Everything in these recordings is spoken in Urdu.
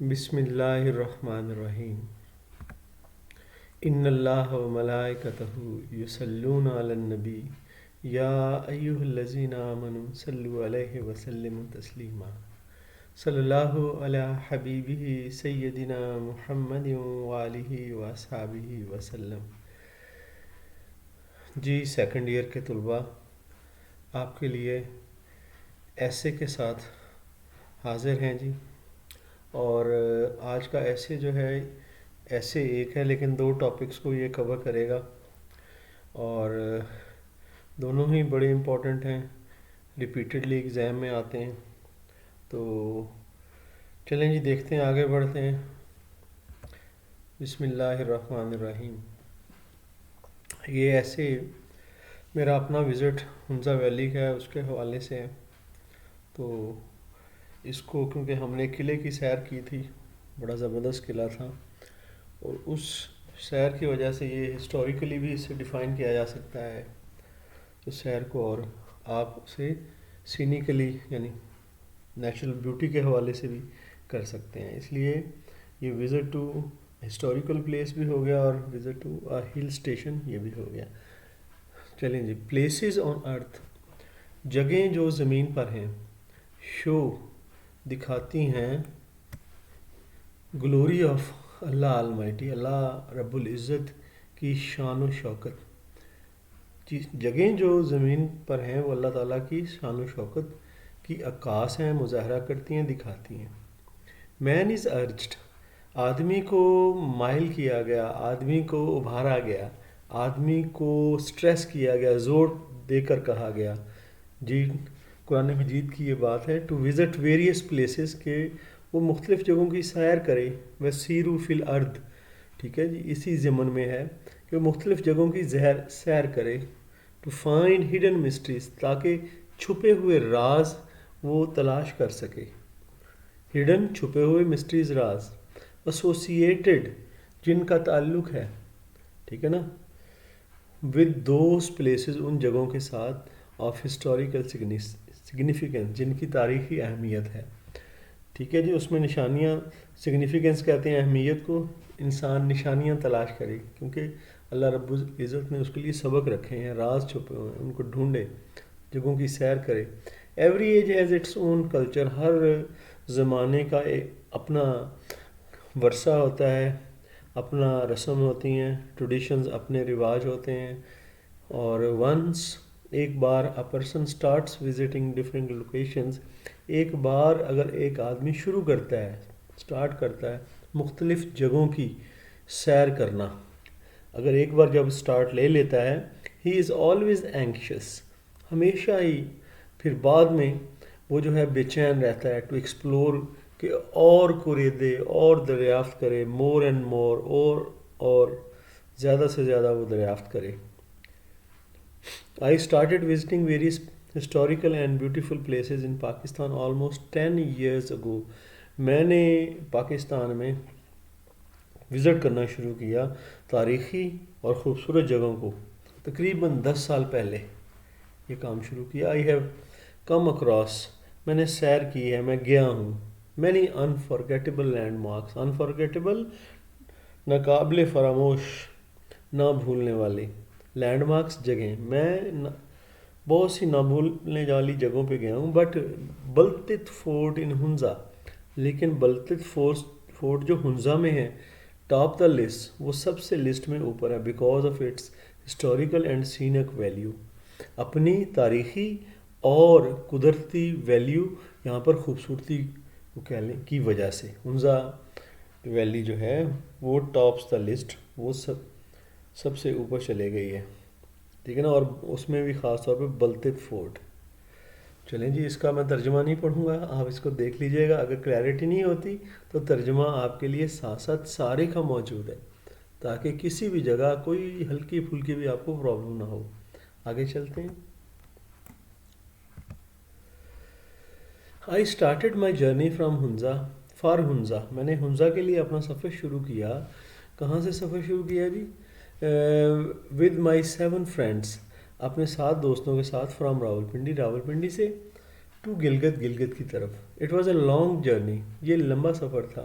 بسم اللہ الرحمن الرحیم ان اللہ و ملائکتہ یصلون علی النبی یا ایہا الذین آمنوا صلوا علیہ وسلموا تسلیما صلی اللہ علی حبیبہ سیدنا محمد وآلہ واصحابہ وسلم۔ جی سیکنڈ ایئر کے طلباء، آپ کے لیے ایسے کے ساتھ حاضر ہیں جی۔ اور آج کا ایسے جو ہے، ایسے ایک ہے لیکن دو ٹاپکس کو یہ کور کرے گا، اور دونوں ہی بڑے امپورٹنٹ ہیں، ریپیٹڈلی ایگزام میں آتے ہیں۔ تو چلیں جی دیکھتے ہیں، آگے بڑھتے ہیں۔ بسم اللہ الرحمن الرحیم۔ یہ ایسے میرا اپنا وزٹ حمزہ ویلی کا ہے، اس کے حوالے سے ہے۔ تو اس کو کیونکہ ہم نے قلعے کی سیر کی تھی، بڑا زبردست قلعہ تھا، اور اس سیر کی وجہ سے یہ ہسٹوریکلی بھی اسے ڈیفائن کیا جا سکتا ہے اس سیر کو، اور آپ اسے سینیکلی یعنی نیچرل بیوٹی کے حوالے سے بھی کر سکتے ہیں۔ اس لیے یہ وزٹ ٹو ہسٹوریکل پلیس بھی ہو گیا اور وزٹ ٹو ہل اسٹیشن یہ بھی ہو گیا۔ چلیں جی، پلیسز آن ارتھ، جگہیں جو زمین پر ہیں، شو دکھاتی ہیں گلوری آف اللہ المائٹی، اللہ رب العزت کی شان و شوکت۔ جگہیں جو زمین پر ہیں وہ اللہ تعالیٰ کی شان و شوکت کی عکاس ہیں، مظاہرہ کرتی ہیں، دکھاتی ہیں۔ مین از ارجڈ، آدمی کو مائل کیا گیا، آدمی کو ابھارا گیا، آدمی کو سٹریس کیا گیا، زور دے کر کہا گیا جی، قرآن مجید کی یہ بات ہے، ٹو وزٹ ویریس پلیسز، کہ وہ مختلف جگہوں کی سیر کرے، وسیرو فی الارض، ٹھیک ہے جی، اسی ضمن میں ہے کہ وہ مختلف جگہوں کی سیر کرے، ٹو فائنڈ ہڈن مسٹریز، تاکہ چھپے ہوئے راز وہ تلاش کر سکے۔ ہڈن چھپے ہوئے، مسٹریز راز، ایسوسیٹڈ جن کا تعلق ہے، ٹھیک ہے نا، ود دوز پلیسز، ان جگہوں کے ساتھ، آف ہسٹوریکل سگنیفیکنس، جن کی تاریخی اہمیت ہے، ٹھیک ہے جی۔ اس میں نشانیاں، سگنیفیکنس کہتے ہیں اہمیت کو، انسان نشانیاں تلاش کرے، کیونکہ اللہ رب العزت نے اس کے لیے سبق رکھے ہیں، راز چھپے ہوئے ہیں، ان کو ڈھونڈے، جگہوں کی سیر کرے۔ Every age has its own culture, ہر زمانے کا اپنا ورثہ ہوتا ہے، اپنا رسم ہوتی ہیں، ٹریڈیشنز، اپنے رواج ہوتے ہیں۔ اور ونس، ایک بار، a person starts visiting different locations, ایک بار اگر ایک آدمی شروع کرتا ہے، اسٹارٹ کرتا ہے مختلف جگہوں کی سیر کرنا، اگر ایک بار جب اسٹارٹ لے لیتا ہے، ہی از آلویز اینکشس، ہمیشہ ہی پھر بعد میں وہ جو ہے بے چین رہتا ہے، ٹو ایکسپلور، کہ اور کوریدے اور دریافت کرے، مور اینڈ مور، اور زیادہ سے زیادہ وہ دریافت کرے۔ I started visiting various historical and beautiful places in Pakistan almost 10 years ago. میں نے پاکستان میں وزٹ کرنا شروع کیا تاریخی اور خوبصورت جگہوں کو تقریباً 10 سال پہلے یہ کام شروع کیا۔ I have come across، میں نے سیر کی ہے، میں گیا ہوں، many unforgettable landmarks، unforgettable ناقابل فراموش، نہ بھولنے والے، لینڈ مارکس، جگہیں، میں بہت سی نہ بھولنے والی جگہوں پہ گیا ہوں، بٹ بلتت فورٹ ان ہنزا، لیکن بلتت فورٹ جو ہنزا میں ہے، ٹاپ دا لسٹ، وہ سب سے لسٹ میں اوپر ہے، because of its historical and scenic value, اپنی تاریخی اور قدرتی ویلیو، یہاں پر خوبصورتی کو کہہ لیں کی وجہ سے، ہنزا ویلی جو ہے وہ ٹاپس دا لسٹ، وہ سب سے اوپر چلے گئی ہے، ٹھیک ہے نا، اور اس میں بھی خاص طور پہ بلتت فورٹ۔ چلیں جی، اس کا میں ترجمہ نہیں پڑھوں گا، آپ اس کو دیکھ لیجئے گا، اگر کلیئرٹی نہیں ہوتی تو ترجمہ آپ کے لیے ساتھ ساتھ سارے کا موجود ہے، تاکہ کسی بھی جگہ کوئی ہلکی پھلکی بھی آپ کو پرابلم نہ ہو۔ آگے چلتے ہیں۔ I started my journey from Hunza for Hunza، میں نے ہنزا کے لیے اپنا سفر شروع کیا۔ کہاں سے سفر شروع کیا جی؟ with my 7 friends، اپنے 7 دوستوں کے ساتھ، from راولپنڈی، راولپنڈی سے to گلگت، گلگت کی طرف۔ it was a long journey، یہ لمبا سفر تھا۔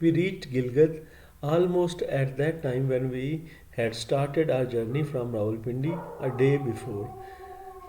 We reached Gilgit almost at that time when we had started our journey from Rawalpindi a day before.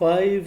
5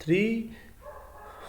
3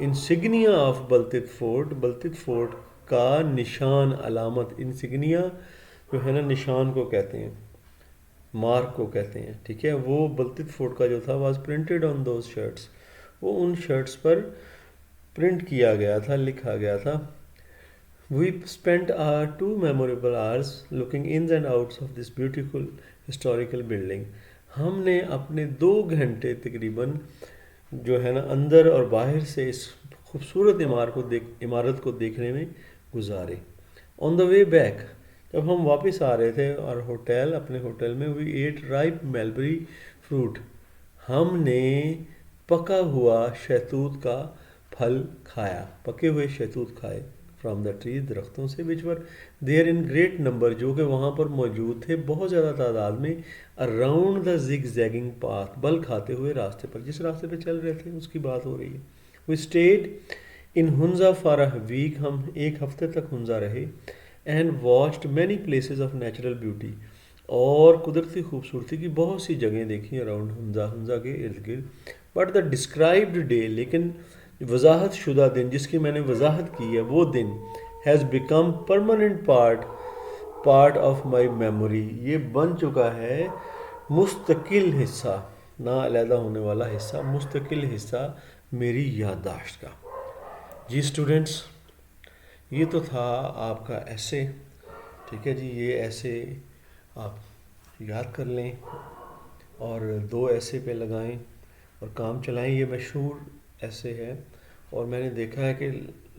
insignia of Baltit fort, Baltit fort کا نشان علامت، انسگنیا جو ہے نا نشان کو کہتے ہیں، مارک کو کہتے ہیں، ٹھیک ہے، وہ بلتت فورٹ کا جو تھا was printed on those shirts, وہ ان شرٹس پر پرنٹ کیا گیا تھا، لکھا گیا تھا. We spent our 2 memorable hours looking ins and outs of this beautiful historical building. ہم نے اپنے 2 گھنٹے تقریباً جو ہے نا اندر اور باہر سے اس خوبصورت عمارت کو دیکھنے میں گزارے. آن دا وے بیک، جب ہم واپس آ رہے تھے اور اپنے ہوٹل میں وی ایٹ رائپ میلبری فروٹ، ہم نے پکا ہوا شہتوت کا پھل کھایا، پکے ہوئے شہتوت کھائے فرام دا ٹریز، درختوں سے، which were there in great number, جو کہ وہاں پر موجود تھے بہت زیادہ تعداد میں، اراؤنڈ دا زگ زیگنگ پاتھ، بل کھاتے ہوئے راستے پر، جس راستے پہ چل رہے تھے اس کی بات ہو رہی ہے. We stayed in Hunza for a week, ہم ایک ہفتے تک ہنزا رہے. And watched many places of natural beauty, اور قدرتی خوبصورتی کی بہت سی جگہیں دیکھیں اراؤنڈ ہنزا کے ارد گرد. بٹ دا ڈسکرائبڈ ڈے، لیکن وضاحت شدہ دن جس کی میں نے وضاحت کی ہے وہ دن، has become permanent part of my memory, یہ بن چکا ہے مستقل حصہ، نہ علیحدہ ہونے والا حصہ، مستقل حصہ میری یادداشت کا. جی اسٹوڈنٹس، یہ تو تھا آپ کا ایسے، ٹھیک ہے جی، یہ ایسے آپ یاد کر لیں اور 2 ایسے پہ لگائیں اور کام چلائیں. یہ مشہور ایسے ہے اور میں نے دیکھا ہے کہ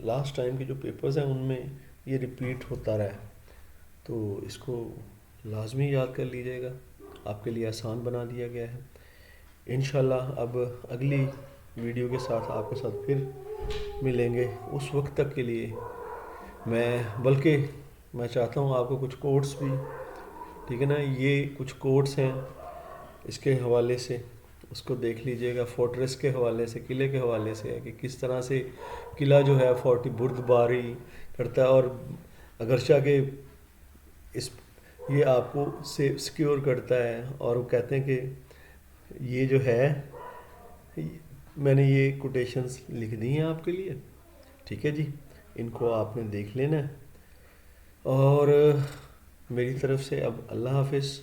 لاسٹ ٹائم کے جو پیپرز ہیں ان میں یہ ریپیٹ ہوتا رہا ہے، تو اس کو لازمی یاد کر لیجیے گا، آپ کے لیے آسان بنا دیا گیا ہے. انشاءاللہ اب اگلی ویڈیو کے ساتھ آپ کے ساتھ پھر ملیں گے. اس وقت تک کے لیے بلکہ میں چاہتا ہوں آپ کو کچھ کوٹس بھی، ٹھیک ہے نا، یہ کچھ کوٹس ہیں اس کے حوالے سے، اس کو دیکھ لیجئے گا. فورٹریس کے حوالے سے، قلعے کے حوالے سے ہے کہ کس طرح سے قلعہ جو ہے برد باری کرتا ہے، اور اگرچہ کہ یہ آپ کو سیکیور کرتا ہے، اور وہ کہتے ہیں کہ یہ جو ہے، میں نے یہ کوٹیشنز لکھ دی ہیں آپ کے لیے، ٹھیک ہے جی، ان کو آپ نے دیکھ لینا ہے. اور میری طرف سے اب اللہ حافظ.